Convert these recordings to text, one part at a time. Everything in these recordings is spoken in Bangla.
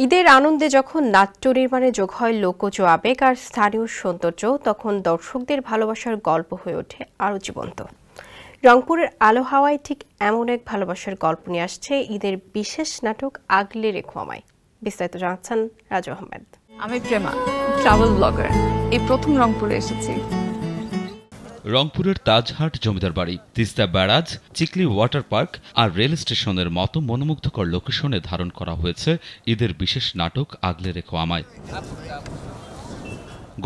ঈদের আনন্দে যখন নাট্য নির্মাণে যোগ হয় লোকজ আবেগ আর স্থানীয় সৌন্দর্য, তখন দর্শকদের ভালোবাসার গল্প হয়ে ওঠে আরও জীবন্ত। রংপুরের আলো হাওয়ায় ঠিক এমন এক ভালোবাসার গল্প নিয়ে আসছে ঈদের বিশেষ নাটক আগলে রেখো আমায়। বিস্তারিত জানাচ্ছেন রাজু আহমেদ। আমি প্রেমা, ট্রাভেল ব্লগার। এই প্রথম রংপুরে এসেছি। রংপুরের তাজহাট জমিদার বাড়ি, Teesta barrage, Chikli water park আর রেল স্টেশনের মতো মনোমুগ্ধকর লোকেশনে ধারণ করা হয়েছে ঈদের বিশেষ নাটক আগলে রেখো আমায়।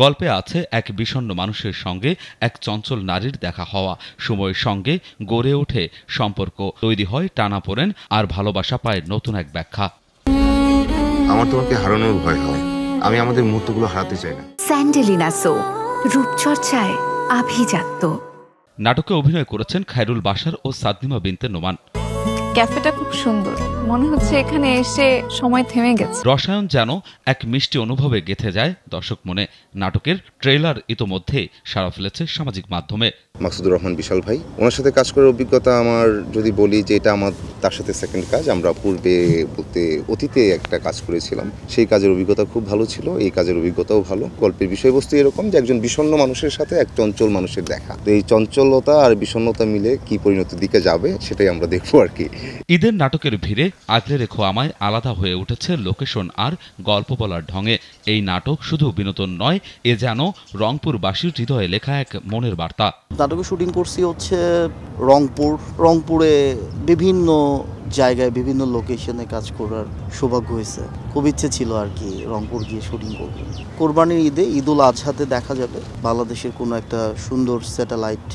গল্পে আছে এক বিষণ্ণ মানুষের সঙ্গে এক চঞ্চল নারীর দেখা হওয়া, সময়ের সঙ্গে গড়ে ওঠে সম্পর্ক, তৈরি হয় টানাপোড়েন আর ভালোবাসা পায় নতুন এক ব্যাখ্যা। আমার তোমাকে হারানোর ভয় হয়, আমি আমাদের মুহূর্তগুলো হারাতে চাই না। স্যান্ডেলিনা সো, রূপচর্চায় আভিজাত্য। নাটকে অভিনয় করেছেন খায়রুল বাশার ও সাদনিমা বিনতে নোমান। ক্যাফেটা খুব সুন্দর, মনে হচ্ছে এখানে এসে সময় থেমে গেছে। রসায়ন যেন এক মিষ্টি অনুভবে গেঁথে যায় দর্শক মনে। নাটকের ট্রেলার ইতোমধ্যে সাড়া ফেলেছে সামাজিক মাধ্যমে। মাকসুদুর রহমান বিশাল ভাই, ওনার সাথে কাজ করার অভিজ্ঞতা আমার, যদি বলি যে এটা আমার তার সাথে সেকেন্ড কাজ। আমরা পূর্বে বলতে অতীতে একটা কাজ করেছিলাম, সেই কাজের অভিজ্ঞতা খুব ভালো ছিল, এই কাজের অভিজ্ঞতাও ভালো। গল্পের বিষয়বস্তু এরকম যে একজন বিষণ্ণ মানুষের সাথে এক চঞ্চল মানুষের দেখা, তো এই চঞ্চলতা আর বিষণ্ণতা মিলে কি পরিণতির দিকে যাবে সেটাই আমরা দেখবো আর কি। ঈদের নাটকের ভিড়ে আগলে রেখো আমায় আলাদা হয়ে উঠেছে লোকেশন আর গল্প বলার ঢঙে। এই নাটক শুধু বিনোদন নয়, এ যেন রংপুরবাসীর হৃদয়ে লেখা এক মনের বার্তা। নাটকের শুটিং করছি হচ্ছে রংপুরে বিভিন্ন জায়গায় বিভিন্ন লোকেশনে কাজ করার সৌভাগ্য হয়েছে। খুব ইচ্ছে ছিল আর কি রংপুর গিয়ে শুটিং করব। কোরবানির ঈদে, ঈদুল আজহাতে দেখা যাবে বাংলাদেশের কোনো একটা সুন্দর স্যাটেলাইট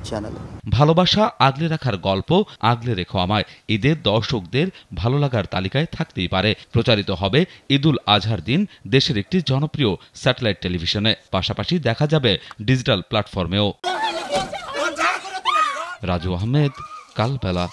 চ্যানেলে। ভালোবাসা আগলে রাখার গল্প আগলে রেখো আমায় ঈদের দর্শকদের ভালো লাগার তালিকায় থাকতেই পারে। প্রচারিত হবে ঈদুল আজহার দিন দেশের একটি জনপ্রিয় স্যাটেলাইট টেলিভিশনে, পাশাপাশি দেখা যাবে ডিজিটাল প্ল্যাটফর্মেও। রাজু আহমেদ, কালবেলা।